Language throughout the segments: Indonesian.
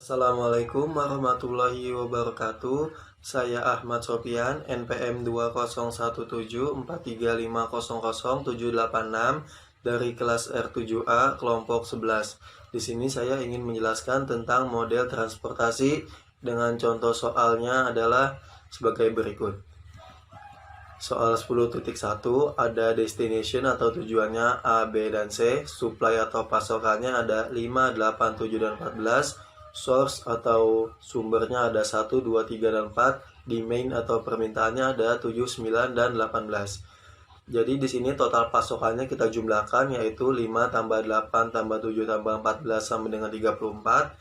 Assalamualaikum warahmatullahi wabarakatuh. Saya Ahmad Sofian, NPM 201743500786 dari kelas R7A kelompok 11. Di sini saya ingin menjelaskan tentang model transportasi dengan contoh soalnya adalah sebagai berikut. Soal 10.1 ada destination atau tujuannya A, B, dan C. Supply atau pasokannya ada 5, 8, 7, dan 14. Source atau sumbernya ada 1, 2, 3, dan 4. Demand atau permintaannya ada 7, 9, dan 18. Jadi di sini total pasokannya kita jumlahkan yaitu 5 tambah 8 tambah 7 tambah 14 sama dengan 34.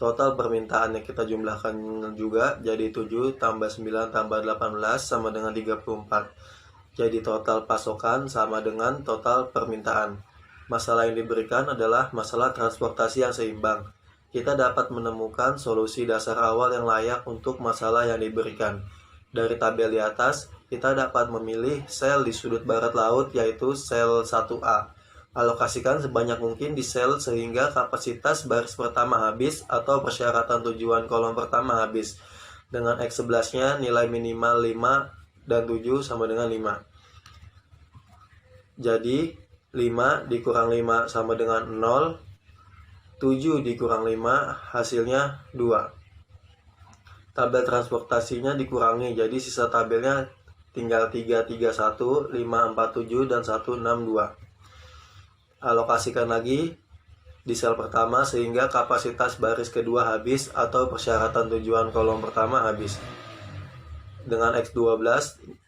Total permintaannya kita jumlahkan juga jadi 7 tambah 9 tambah 18 sama dengan 34. Jadi total pasokan sama dengan total permintaan. Masalah yang diberikan adalah masalah transportasi yang seimbang. Kita dapat menemukan solusi dasar awal yang layak untuk masalah yang diberikan. Dari tabel di atas, kita dapat memilih sel di sudut barat laut yaitu sel 1A. Alokasikan sebanyak mungkin di sel sehingga kapasitas baris pertama habis atau persyaratan tujuan kolom pertama habis. Dengan X11-nya nilai minimal 5 dan 7 sama dengan 5. Jadi 5 dikurang 5 sama dengan 0. 7 dikurang 5 hasilnya 2. Tabel transportasinya dikurangi, jadi sisa tabelnya tinggal 331, 547, dan 162. Alokasikan lagi di sel pertama sehingga kapasitas baris kedua habis atau persyaratan tujuan kolom pertama habis. Dengan X12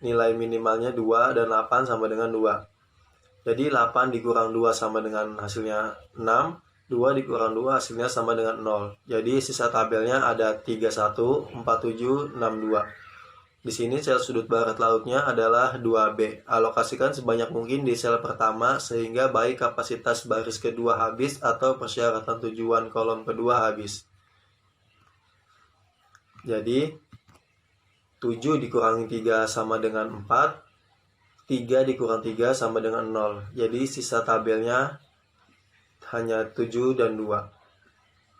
nilai minimalnya 2 dan 8 sama dengan 2. Jadi 8 dikurang 2 sama dengan hasilnya 6. 2 dikurang 2 hasilnya sama dengan 0. Jadi sisa tabelnya ada 31, 47, 62. Di sini sel sudut barat lautnya adalah 2B. Alokasikan sebanyak mungkin di sel pertama sehingga baik kapasitas baris kedua habis atau persyaratan tujuan kolom kedua habis. Jadi 7 dikurangi 3 sama dengan 4. 3 dikurang 3 sama dengan 0. Jadi sisa tabelnya hanya 7 dan 2.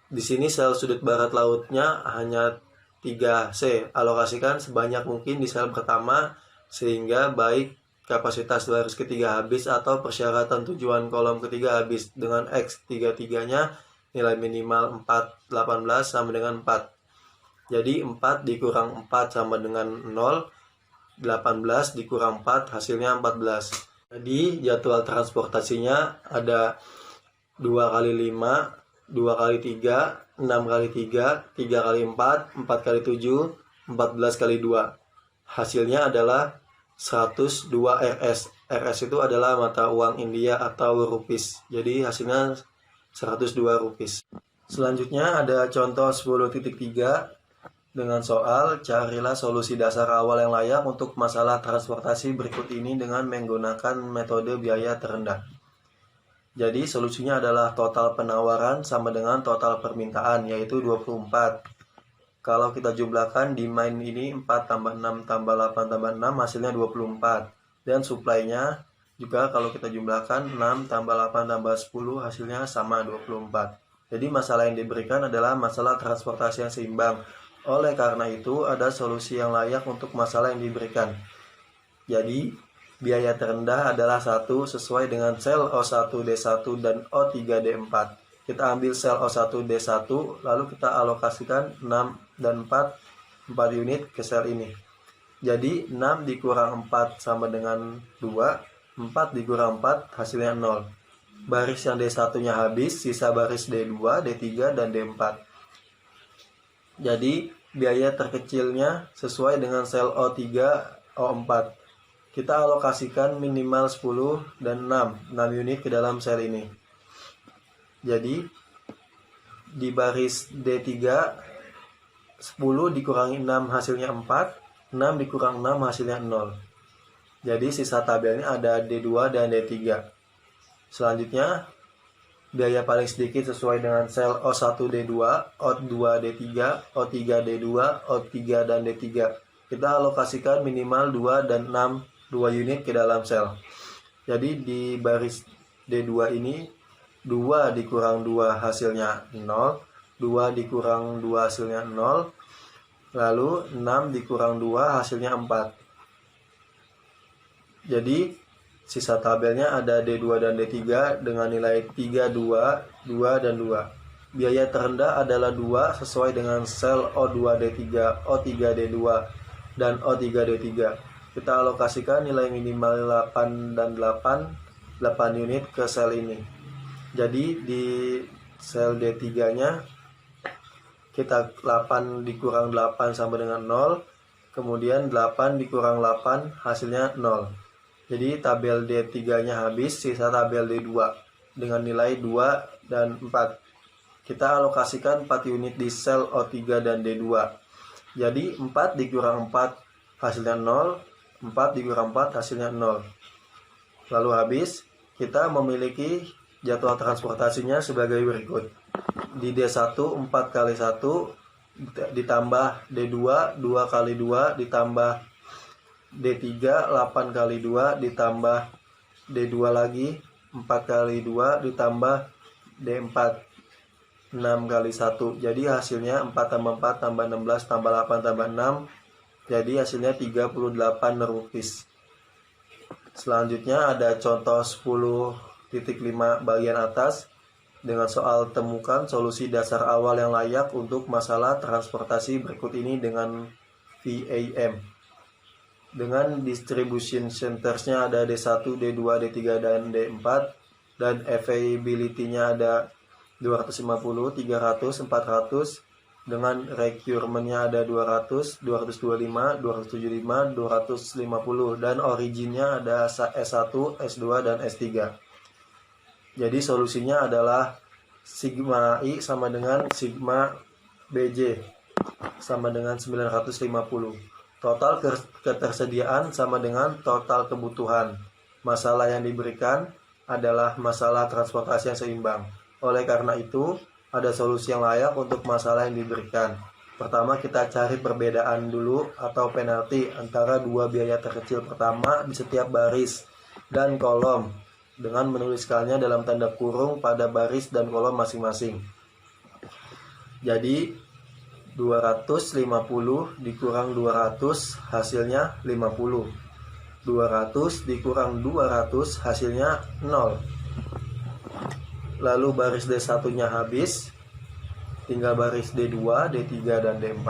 Di sini sel sudut barat lautnya hanya 3C. Alokasikan sebanyak mungkin di sel pertama sehingga baik kapasitas baris ketiga habis atau persyaratan tujuan kolom ketiga habis. Dengan X33-nya nilai minimal 4, 18 sama dengan 4. Jadi 4 dikurang 4 sama dengan 0. 18 dikurang 4 hasilnya 14. Jadi jadwal transportasinya ada 2 kali 5, 2 kali 3, 6 kali 3, 3 kali 4, 4 kali 7, 14 kali 2. Hasilnya adalah 102 RS. RS itu adalah mata uang India atau rupiah. Jadi hasilnya 102 rupiah. Selanjutnya ada contoh 10.3 dengan soal carilah solusi dasar awal yang layak untuk masalah transportasi berikut ini dengan menggunakan metode biaya terendah. Jadi solusinya adalah total penawaran sama dengan total permintaan yaitu 24. Kalau kita jumlahkan demand ini 4 tambah 6 tambah 8 tambah 6 hasilnya 24. Dan supply-nya juga kalau kita jumlahkan 6 tambah 8 tambah 10 hasilnya sama 24. Jadi masalah yang diberikan adalah masalah transportasi yang seimbang. Oleh karena itu ada solusi yang layak untuk masalah yang diberikan. Jadi biaya terendah adalah 1 sesuai dengan sel O1D1 dan O3D4. Kita ambil sel O1D1 lalu kita alokasikan 6 dan 4 unit ke sel ini. Jadi 6 dikurang 4 sama dengan 2. 4 dikurang 4 hasilnya 0. Baris yang D1 nya habis, sisa baris D2, D3, dan D4. Jadi biaya terkecilnya sesuai dengan sel O3, O4. Kita alokasikan minimal 10 dan 6 unit ke dalam sel ini. Jadi di baris D3 10 dikurangi 6 hasilnya 4, 6 dikurang 6 hasilnya 0. Jadi sisa tabelnya ada D2 dan D3. Selanjutnya biaya paling sedikit sesuai dengan sel O1D2, O2D3, O3D2, O3 dan D3. Kita alokasikan minimal 2 dan 6 unit ke dalam sel. Jadi di baris D2 ini 2 dikurang 2 hasilnya 0. 2 dikurang 2 hasilnya 0. Lalu 6 dikurang 2 hasilnya 4. Jadi sisa tabelnya ada D2 dan D3 dengan nilai 3, 2, 2, dan 2. Biaya terendah adalah 2 sesuai dengan sel O2D3, O3D2, dan O3D3. Kita alokasikan nilai minimal 8 dan 8 unit ke sel ini. Jadi di sel D3-nya kita 8 dikurang 8 sama dengan 0. Kemudian 8 dikurang 8 hasilnya 0. Jadi tabel D3-nya habis, sisa tabel D2 dengan nilai 2 dan 4. Kita alokasikan 4 unit di sel O3 dan D2. Jadi 4 dikurang 4 hasilnya 0, 4 dikurang 4 hasilnya 0. Lalu habis, kita memiliki jadwal transportasinya sebagai berikut. Di D1 4 kali 1 ditambah D2 2 kali 2 ditambah D3 8 kali 2 ditambah D2 lagi 4 kali 2 ditambah D4 6 kali 1. Jadi hasilnya 4 tambah 4 tambah 16 tambah 8 tambah 6. Jadi hasilnya 38 rupiah. Selanjutnya ada contoh 10.5 bagian atas dengan soal temukan solusi dasar awal yang layak untuk masalah transportasi berikut ini dengan VAM. Dengan distribution centers-nya ada D1, D2, D3, dan D4, dan availability-nya ada 250, 300, 400, dengan requirement-nya ada 200, 225, 275, 250, dan origin-nya ada S1, S2, dan S3. Jadi solusinya adalah sigma I sama dengan sigma BJ sama dengan 950. Total ketersediaan sama dengan total kebutuhan. Masalah yang diberikan adalah masalah transportasi yang seimbang. Oleh karena itu, ada solusi yang layak untuk masalah yang diberikan. Pertama, kita cari perbedaan dulu atau penalti antara dua biaya terkecil pertama di setiap baris dan kolom, dengan menuliskannya dalam tanda kurung pada baris dan kolom masing-masing. Jadi 250 dikurang 200 hasilnya 50. 200 dikurang 200 hasilnya 0. Lalu baris D1-nya habis, tinggal baris D2, D3, dan D4.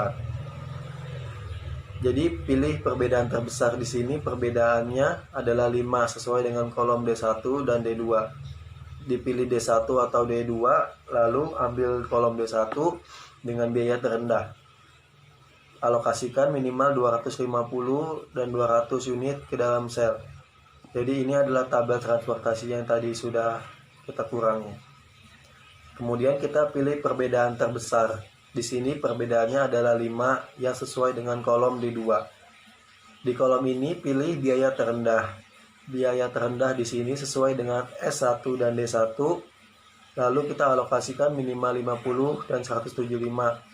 Jadi pilih perbedaan terbesar di sini, perbedaannya adalah 5 sesuai dengan kolom D1 dan D2. Dipilih D1 atau D2, lalu ambil kolom D1 dengan biaya terendah. Alokasikan minimal 250 dan 200 unit ke dalam sel. Jadi ini adalah tabel transportasi yang tadi sudah kita kurangi. Kemudian kita pilih perbedaan terbesar. Di sini perbedaannya adalah 5 yang sesuai dengan kolom D2. Di kolom ini pilih biaya terendah. Biaya terendah di sini sesuai dengan S1 dan D1. Lalu kita alokasikan minimal 50 dan 175,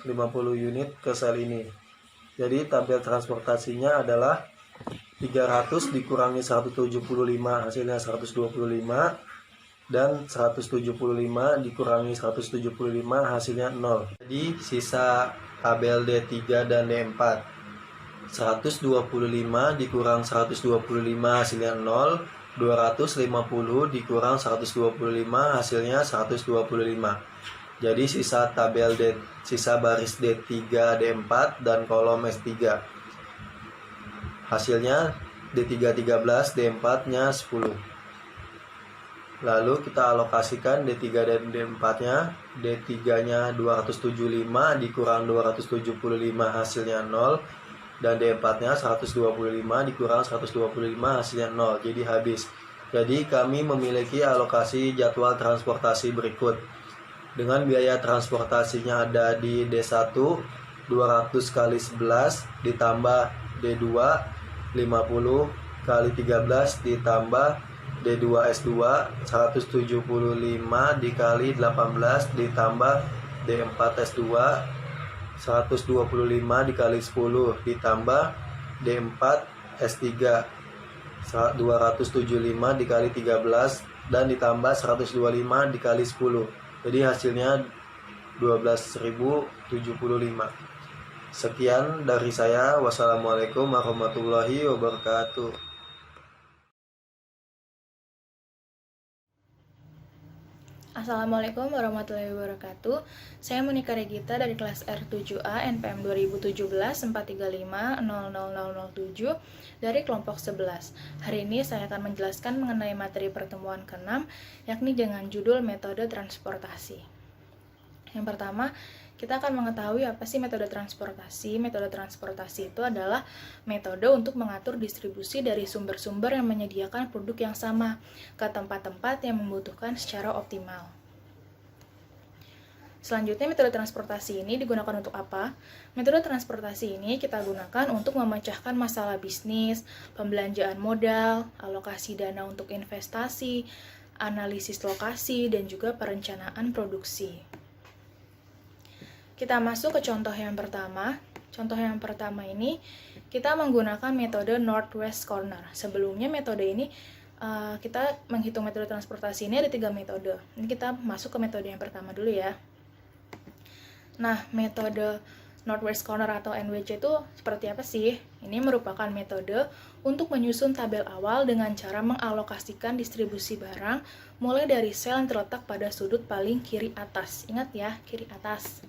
50 unit ke sel ini. Jadi tabel transportasinya adalah 300 dikurangi 175 hasilnya 125. Dan 175 dikurangi 175 hasilnya 0. Jadi sisa tabel D3 dan D4. 125 dikurang 125 hasilnya 0. 250 dikurang 125 hasilnya 125. Jadi sisa tabel sisa baris D3, D4 dan kolom S3. Hasilnya D3 13, D4-nya 10. Lalu kita alokasikan D3 dan D4-nya. D3-nya 275 dikurang 275 hasilnya 0. Dan D4-nya 125 dikurang 125 hasilnya 0. Jadi habis. Jadi kami memiliki alokasi jadwal transportasi berikut. Dengan biaya transportasinya ada di D1 200 kali 11 ditambah D2 50 kali 13 ditambah D2S2 175 dikali 18 ditambah D4S2 125 dikali 10 ditambah D4S3 275 dikali 13 dan ditambah 125 dikali 10. Jadi hasilnya 12.075. Sekian dari saya. Wassalamualaikum warahmatullahi wabarakatuh. Assalamualaikum warahmatullahi wabarakatuh. Saya Monika Regita dari kelas R7A NPM 2017-435-00007 dari kelompok 11. Hari ini saya akan menjelaskan mengenai materi pertemuan ke-6, yakni dengan judul metode transportasi. Yang pertama, kita akan mengetahui apa sih metode transportasi. Metode transportasi itu adalah metode untuk mengatur distribusi dari sumber-sumber yang menyediakan produk yang sama ke tempat-tempat yang membutuhkan secara optimal. Selanjutnya, metode transportasi ini digunakan untuk apa? Metode transportasi ini kita gunakan untuk memecahkan masalah bisnis, pembelanjaan modal, alokasi dana untuk investasi, analisis lokasi, dan juga perencanaan produksi. Kita masuk ke contoh yang pertama. Contoh yang pertama ini kita menggunakan metode Northwest Corner. Sebelumnya metode ini kita menghitung metode transportasi ini ada 3 metode. Ini kita masuk ke metode yang pertama dulu ya. Nah, metode Northwest Corner atau NWC itu seperti apa sih? Ini merupakan metode untuk menyusun tabel awal dengan cara mengalokasikan distribusi barang mulai dari sel yang terletak pada sudut paling kiri atas. Ingat ya, kiri atas.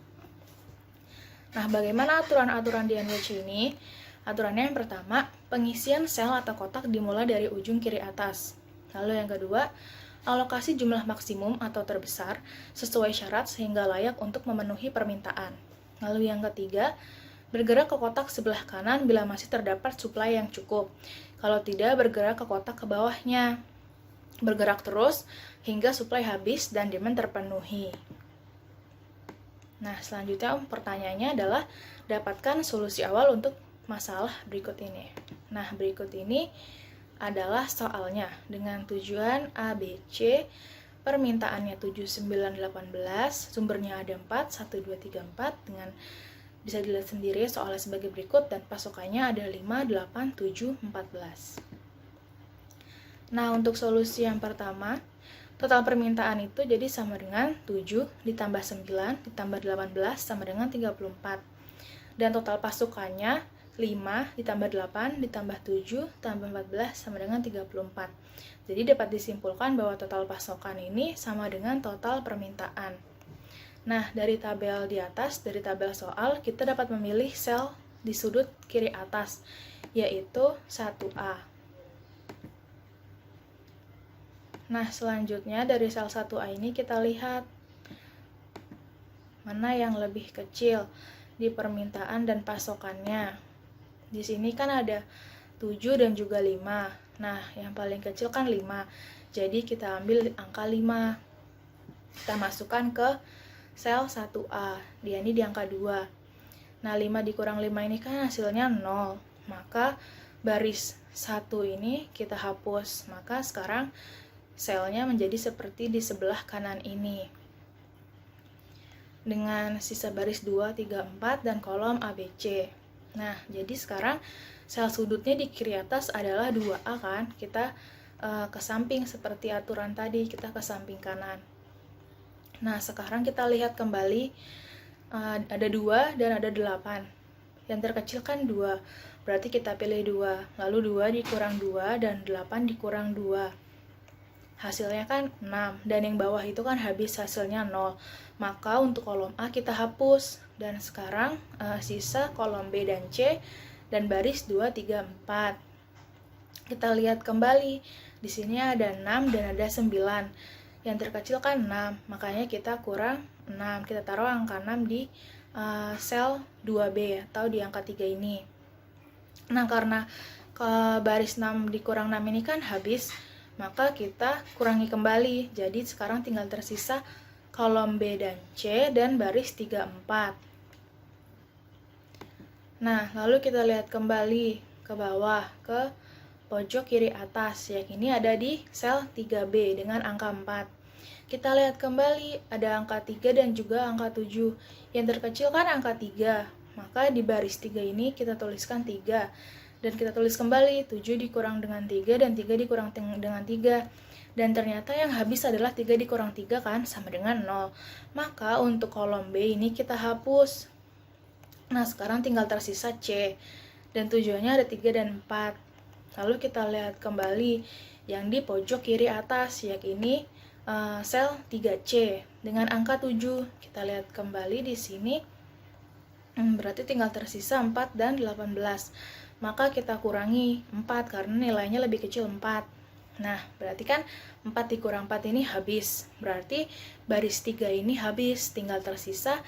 Nah, bagaimana aturan-aturan di NWC ini? Aturannya yang pertama, pengisian sel atau kotak dimulai dari ujung kiri atas. Lalu yang kedua, alokasi jumlah maksimum atau terbesar sesuai syarat sehingga layak untuk memenuhi permintaan. Lalu yang ketiga, bergerak ke kotak sebelah kanan bila masih terdapat suplai yang cukup. Kalau tidak, bergerak ke kotak ke bawahnya. Bergerak terus hingga suplai habis dan demand terpenuhi. Nah, selanjutnya pertanyaannya adalah dapatkan solusi awal untuk masalah berikut ini. Nah, berikut ini adalah soalnya dengan tujuan A, B, C, permintaannya 7, 9, 18, sumbernya ada 4, 1, 2, 3, 4, dengan bisa dilihat sendiri soalnya sebagai berikut dan pasokannya ada 5, 8, 7, 14. Nah, untuk solusi yang pertama, total permintaan itu jadi sama dengan 7 ditambah 9 ditambah 18 sama dengan 34. Dan total pasukannya 5 ditambah 8 ditambah 7 tambah 14 sama dengan 34. Jadi dapat disimpulkan bahwa total pasokan ini sama dengan total permintaan. Nah, dari tabel di atas, dari tabel soal, kita dapat memilih sel di sudut kiri atas, yaitu 1A. Nah, selanjutnya dari sel 1A ini kita lihat mana yang lebih kecil di permintaan dan pasokannya. Di sini kan ada 7 dan juga 5. Nah, yang paling kecil kan 5. Jadi kita ambil angka 5. Kita masukkan ke sel 1A. Dia ini di angka 2. Nah, 5 dikurang 5 ini kan hasilnya 0. Maka baris 1 ini kita hapus. Maka sekarang selnya menjadi seperti di sebelah kanan ini. Dengan sisa baris 2, 3, 4 dan kolom ABC. Nah, jadi sekarang sel sudutnya di kiri atas adalah 2A kan? Kita ke samping seperti aturan tadi, kita ke samping kanan. Nah, sekarang kita lihat kembali ada 2 dan ada 8. Yang terkecil kan 2. Berarti kita pilih 2. Lalu 2 dikurang 2 dan 8 dikurang 2. Hasilnya kan 6, dan yang bawah itu kan habis hasilnya 0. Maka untuk kolom A kita hapus, dan sekarang sisa kolom B dan C, dan baris 2, 3, 4. Kita lihat kembali, di sini ada 6 dan ada 9. Yang terkecil kan 6, makanya kita kurang 6. Kita taruh angka 6 di sel 2B atau di angka 3 ini. Nah, karena baris 6 dikurang 6 ini kan habis, maka kita kurangi kembali. Jadi sekarang tinggal tersisa kolom B dan C dan baris 3, 4. Nah, lalu kita lihat kembali ke bawah, ke pojok kiri atas. Yang ini ada di sel 3B dengan angka 4. Kita lihat kembali, ada angka 3 dan juga angka 7. Yang terkecil kan angka 3. Maka di baris 3 ini kita tuliskan 3. Dan kita tulis kembali, 7 dikurang dengan 3 dan 3 dikurang dengan 3. Dan ternyata yang habis adalah 3 dikurang 3 kan, sama dengan 0. Maka untuk kolom B ini kita hapus. Nah, sekarang tinggal tersisa C. Dan tujuannya ada 3 dan 4. Lalu kita lihat kembali yang di pojok kiri atas, yakni sel 3C dengan angka 7. Kita lihat kembali di sini, berarti tinggal tersisa 4 dan 18. Maka kita kurangi 4 karena nilainya lebih kecil 4. Nah, berarti kan 4 dikurang 4 ini habis. Berarti baris 3 ini habis, tinggal tersisa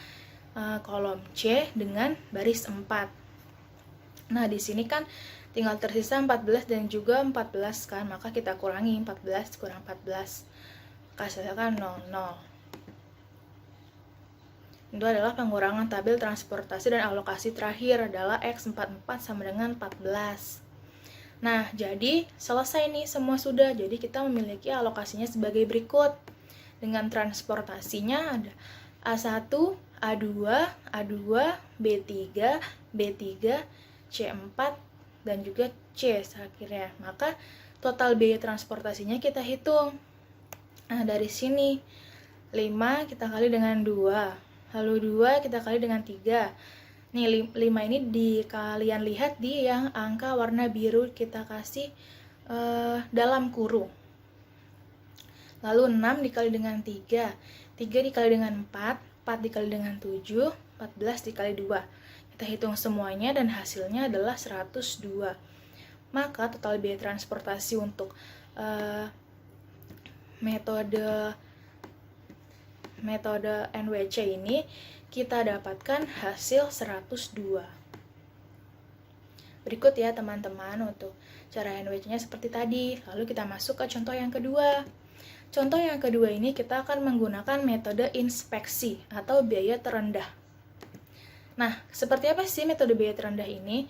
kolom C dengan baris 4. Nah, di sini kan tinggal tersisa 14 dan juga 14 kan, maka kita kurangi 14 kurang 14. Hasilnya kan 0, 0. Itu adalah pengurangan tabel transportasi dan alokasi terakhir adalah X44 sama dengan 14. Nah, jadi selesai nih, semua sudah. Jadi kita memiliki alokasinya sebagai berikut. Dengan transportasinya ada A1, A2, A2, B3, B3, C4, dan juga C akhirnya. Maka total biaya transportasinya kita hitung. Nah, dari sini 5 kita kali dengan 2. Lalu 2 kita kali dengan 3. Nih 5 ini kalian lihat di yang angka warna biru kita kasih dalam kurung. Lalu 6 dikali dengan 3, 3 dikali dengan 4, 4 dikali dengan 7, 14 dikali 2. Kita hitung semuanya dan hasilnya adalah 102. Maka total biaya transportasi untuk metode NWC ini kita dapatkan hasil 102. Berikut ya teman-teman untuk cara NWC-nya seperti tadi. Lalu kita masuk ke contoh yang kedua. Contoh yang kedua ini kita akan menggunakan metode inspeksi atau biaya terendah. Nah, seperti apa sih metode biaya terendah ini?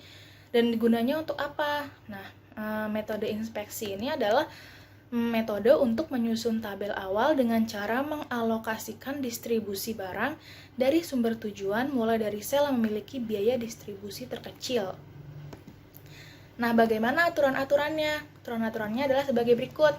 Dan gunanya untuk apa? Nah, metode inspeksi ini adalah metode untuk menyusun tabel awal dengan cara mengalokasikan distribusi barang dari sumber tujuan mulai dari sel yang memiliki biaya distribusi terkecil. Nah, bagaimana aturan-aturannya? Aturan-aturannya adalah sebagai berikut.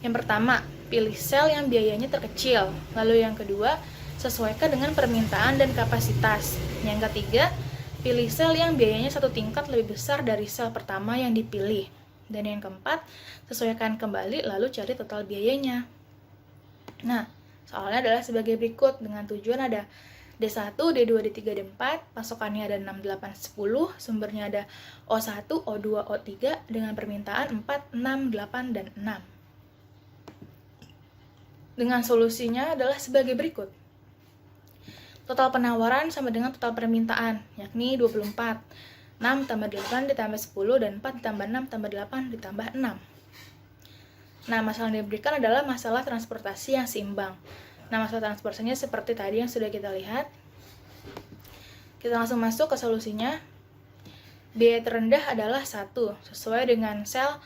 Yang pertama, pilih sel yang biayanya terkecil. Lalu yang kedua, sesuaikan dengan permintaan dan kapasitas. Yang ketiga, pilih sel yang biayanya satu tingkat lebih besar dari sel pertama yang dipilih. Dan yang keempat, sesuaikan kembali lalu cari total biayanya. Nah, soalnya adalah sebagai berikut dengan tujuan ada D1, D2, D3, D4, pasokannya ada 6, 8, 10, sumbernya ada O1, O2, O3 dengan permintaan 4, 6, 8, dan 6. Dengan solusinya adalah sebagai berikut. Total penawaran sama dengan total permintaan, yakni 24. 6 tambah 8 ditambah 10 dan 4 ditambah 6 tambah 8 ditambah 6. Nah, masalah yang diberikan adalah masalah transportasi yang seimbang. Nah, masalah transportasinya seperti tadi yang sudah kita lihat. Kita langsung masuk ke solusinya. Biaya terendah adalah 1, sesuai dengan sel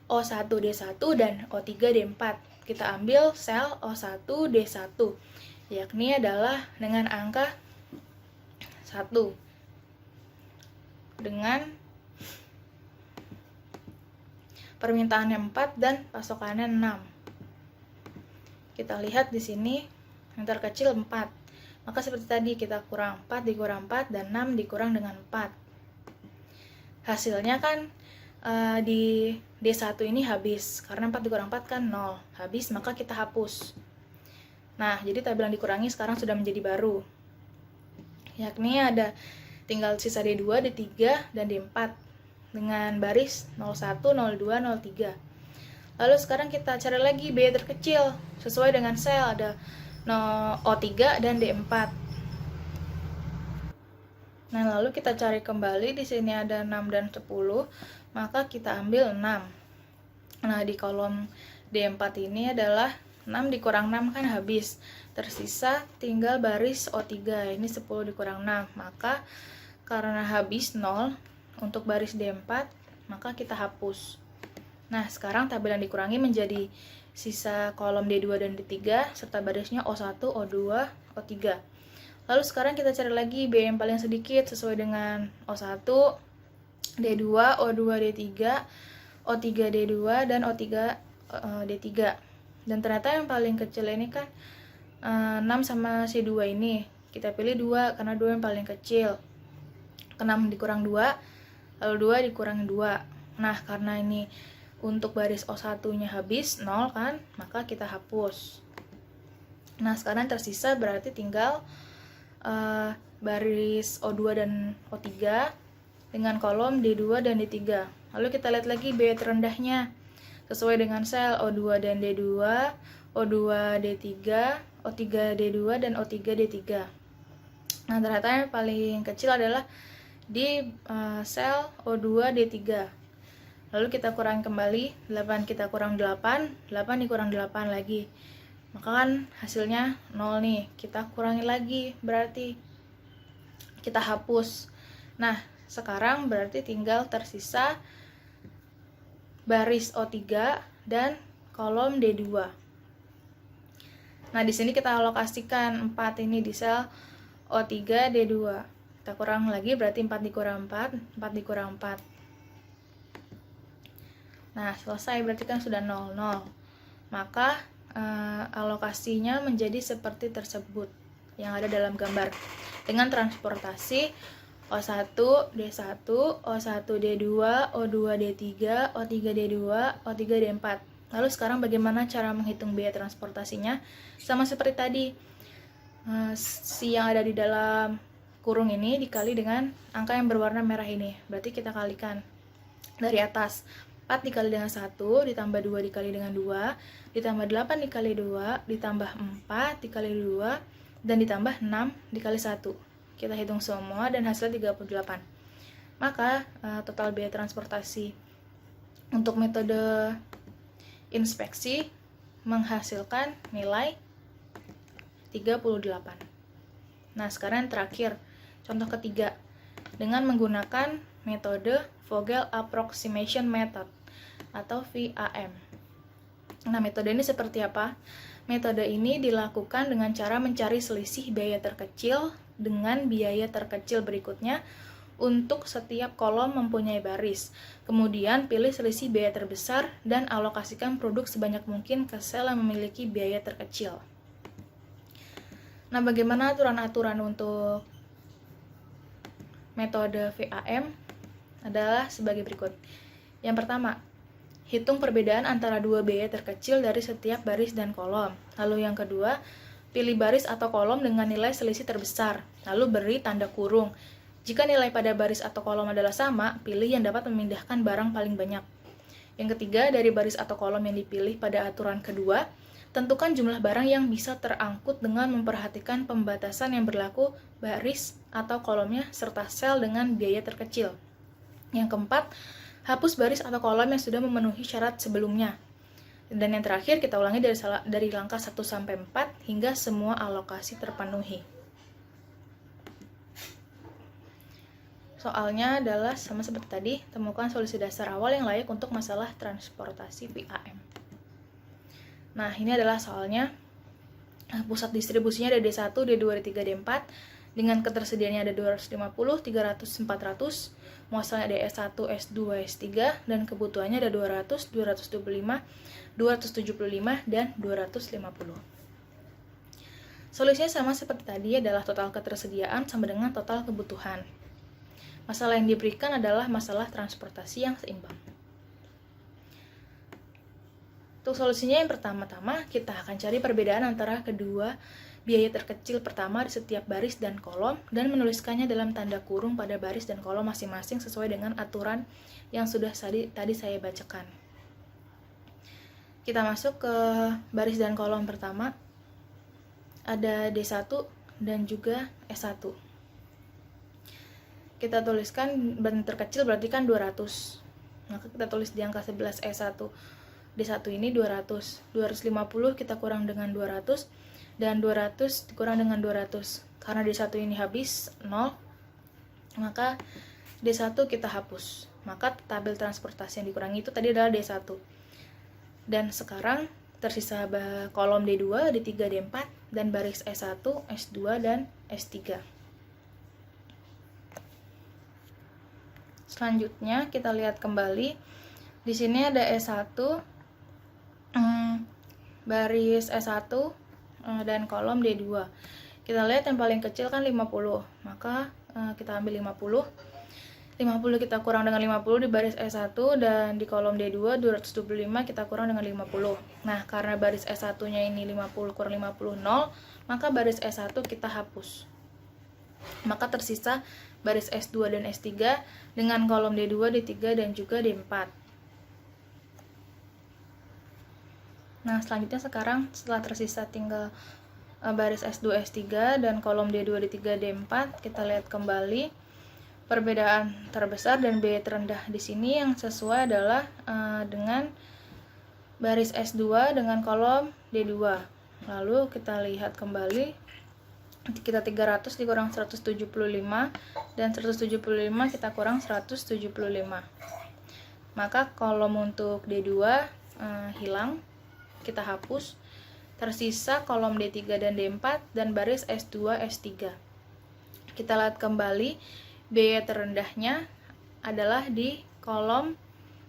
O1D1 dan O3D4. Kita ambil sel O1D1, yakni adalah dengan angka 1. Dengan permintaannya 4 dan pasokannya 6. Kita lihat di sini yang terkecil 4. Maka seperti tadi kita kurang 4 dikurang 4 dan 6 dikurang dengan 4. Hasilnya kan di D1 ini habis karena 4 dikurang 4 kan 0. Habis, maka kita hapus. Nah, jadi tabel yang dikurangi sekarang sudah menjadi baru. Yakni ada tinggal sisa D2, D3, dan D4 dengan baris 01, 02, 03. Lalu sekarang kita cari lagi biaya terkecil sesuai dengan sel ada O3 dan D4. Nah, lalu kita cari kembali, di sini ada 6 dan 10, maka kita ambil 6. Nah, di kolom D4 ini adalah 6 dikurang 6 kan habis. Tersisa tinggal baris O3, ini 10 dikurang 6. Maka karena habis 0 untuk baris D4, maka kita hapus. Nah, sekarang tabel yang dikurangi menjadi sisa kolom D2 dan D3 serta barisnya O1, O2, O3. Lalu sekarang kita cari lagi biaya yang paling sedikit sesuai dengan O1, D2, O2, D3, O3, D2, dan O3, D3. Dan ternyata yang paling kecil ini kan 6 sama si 2 ini. Kita pilih 2 karena 2 yang paling kecil. 6 dikurang 2, lalu 2 dikurangi 2. Nah, karena ini untuk baris O1-nya habis 0 kan, maka kita hapus. Nah, sekarang tersisa berarti tinggal baris O2 dan O3 dengan kolom D2 dan D3. Lalu kita lihat lagi biaya terendahnya. Sesuai dengan sel O2 dan D2, O2 D3, O3 D2, dan O3 D3. Nah, ternyata yang paling kecil adalah di sel O2 D3. Lalu kita kurang kembali, 8 kita kurang 8, 8 dikurang 8 lagi. Maka kan hasilnya 0 nih, kita kurangi lagi, berarti kita hapus. Nah, sekarang berarti tinggal tersisa baris O3 dan kolom D2. Nah, di sini kita alokasikan 4 ini di sel O3 D2. Kita kurang lagi berarti 4 dikurang 4, 4 dikurang 4. Nah, selesai berarti kan sudah 0, 0. Maka alokasinya menjadi seperti tersebut yang ada dalam gambar. Dengan transportasi O1 D1, O1 D2, O2 D3, O3 D2, O3 D4. Lalu sekarang bagaimana cara menghitung biaya transportasinya? Sama seperti tadi, si yang ada di dalam kurung ini dikali dengan angka yang berwarna merah ini. Berarti kita kalikan dari atas. 4 dikali dengan 1, ditambah 2 dikali dengan 2, ditambah 8 dikali 2, ditambah 4 dikali 2, dan ditambah 6 dikali 1. Kita hitung semua dan hasilnya 38. Maka total biaya transportasi untuk metode inspeksi menghasilkan nilai 38. Nah, sekarang yang terakhir, contoh ketiga, dengan menggunakan metode Vogel Approximation Method atau VAM. Nah, metode ini seperti apa? Metode ini dilakukan dengan cara mencari selisih biaya terkecil dengan biaya terkecil berikutnya untuk setiap kolom mempunyai baris. Kemudian pilih selisih biaya terbesar dan alokasikan produk sebanyak mungkin ke sel yang memiliki biaya terkecil. Nah, bagaimana aturan-aturan untuk metode VAM adalah sebagai berikut. Yang pertama, hitung perbedaan antara dua biaya terkecil dari setiap baris dan kolom. Lalu yang kedua, pilih baris atau kolom dengan nilai selisih terbesar, lalu beri tanda kurung. Jika nilai pada baris atau kolom adalah sama, pilih yang dapat memindahkan barang paling banyak. Yang ketiga, dari baris atau kolom yang dipilih pada aturan kedua, tentukan jumlah barang yang bisa terangkut dengan memperhatikan pembatasan yang berlaku baris atau kolomnya serta sel dengan biaya terkecil. Yang keempat, hapus baris atau kolom yang sudah memenuhi syarat sebelumnya. Dan yang terakhir, kita ulangi dari langkah 1 sampai 4 hingga semua alokasi terpenuhi. Soalnya adalah sama seperti tadi, temukan solusi dasar awal yang layak untuk masalah transportasi VAM. Nah, ini adalah soalnya. Pusat distribusinya ada D1, D2, D3, D4. Dengan ketersediaannya ada 250, 300, 400. Muasalnya ada S1, S2, S3. Dan kebutuhannya ada 200, 225, 275, dan 250. Solusinya sama seperti tadi, adalah total ketersediaan sama dengan total kebutuhan. Masalah yang diberikan adalah masalah transportasi yang seimbang. Untuk solusinya yang pertama-tama, kita akan cari perbedaan antara kedua biaya terkecil pertama di setiap baris dan kolom, dan menuliskannya dalam tanda kurung pada baris dan kolom masing-masing sesuai dengan aturan yang sudah tadi saya bacakan. Kita masuk ke baris dan kolom pertama. Ada D1 dan juga S1. Kita tuliskan bahan terkecil berarti kan 200. Maka kita tulis di angka 11 S1. D1 ini 200. 250 kita kurang dengan 200. Dan 200 dikurang dengan 200. Karena D1 ini habis 0, maka D1 kita hapus. Maka tabel transportasi yang dikurangi itu tadi adalah D1. Dan sekarang tersisa kolom D2, D3, D4, dan baris S1, S2, dan S3. Selanjutnya kita lihat kembali. Di sini ada S1 baris S1 dan kolom D2. Kita lihat yang paling kecil kan 50, maka kita ambil 50 kita kurang dengan 50 di baris S1, dan di kolom D2 225 kita kurang dengan 50. Nah, karena baris S1 nya ini 50 kurang 50 0, maka baris S1 kita hapus. Maka tersisa baris S2 dan S3 dengan kolom D2, D3 dan juga D4. Nah, selanjutnya sekarang setelah tersisa tinggal baris S2, S3 dan kolom D2, D3, D4, kita lihat kembali perbedaan terbesar dan biaya terendah di sini yang sesuai adalah dengan baris S2 dengan kolom D2. Lalu kita lihat kembali, kita 300 dikurang 175 dan 175 kita kurang 175. Maka kolom untuk D2 hilang, kita hapus. Tersisa kolom D3 dan D4 dan baris S2, S3. Kita lihat kembali, biaya terendahnya adalah di kolom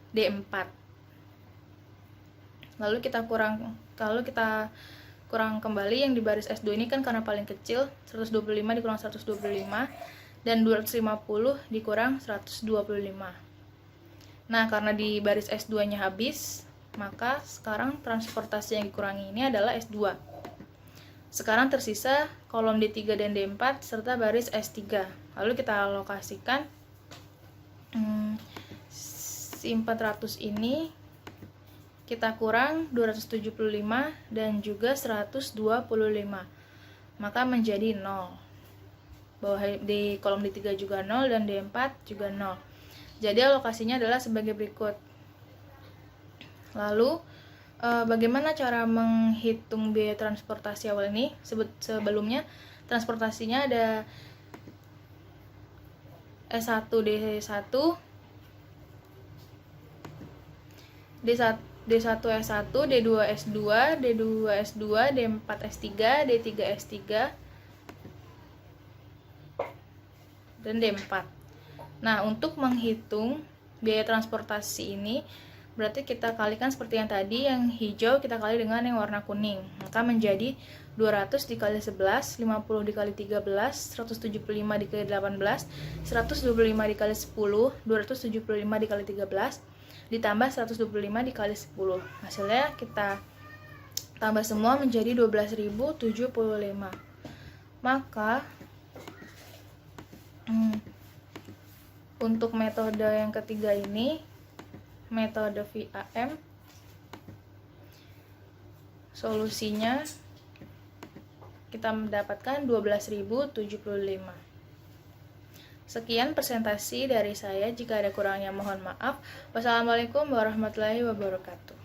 D4. Lalu kita kurang kembali yang di baris S2 ini kan karena paling kecil, 125 dikurang 125 dan 250 dikurang 125. Nah, karena di baris S2 nya habis, maka sekarang transportasi yang dikurangi ini adalah S2. Sekarang tersisa kolom D3 dan D4 serta baris S3. Lalu kita alokasikan si 400 ini kita kurang 275 dan juga 125. Maka menjadi 0. Bawah di kolom D3 juga 0 dan D4 juga 0. Jadi alokasinya adalah sebagai berikut. Lalu bagaimana cara menghitung biaya transportasi awal ini? Sebelumnya transportasinya ada S1 D1 D1 S1, D2 S2, D2 S2, D4 S3, D3 S3 dan D4. Nah, untuk menghitung biaya transportasi ini berarti kita kalikan seperti yang tadi, yang hijau kita kali dengan yang warna kuning. Maka menjadi 200 dikali 11, 50 dikali 13, 175 dikali 18, 125 dikali 10, 275 dikali 13, ditambah 125 dikali 10. Hasilnya kita tambah semua menjadi 12.075. Maka untuk metode yang ketiga ini, metode VAM, solusinya kita mendapatkan 12.075. Sekian presentasi dari saya, jika ada kurangnya mohon maaf. Wassalamualaikum warahmatullahi wabarakatuh.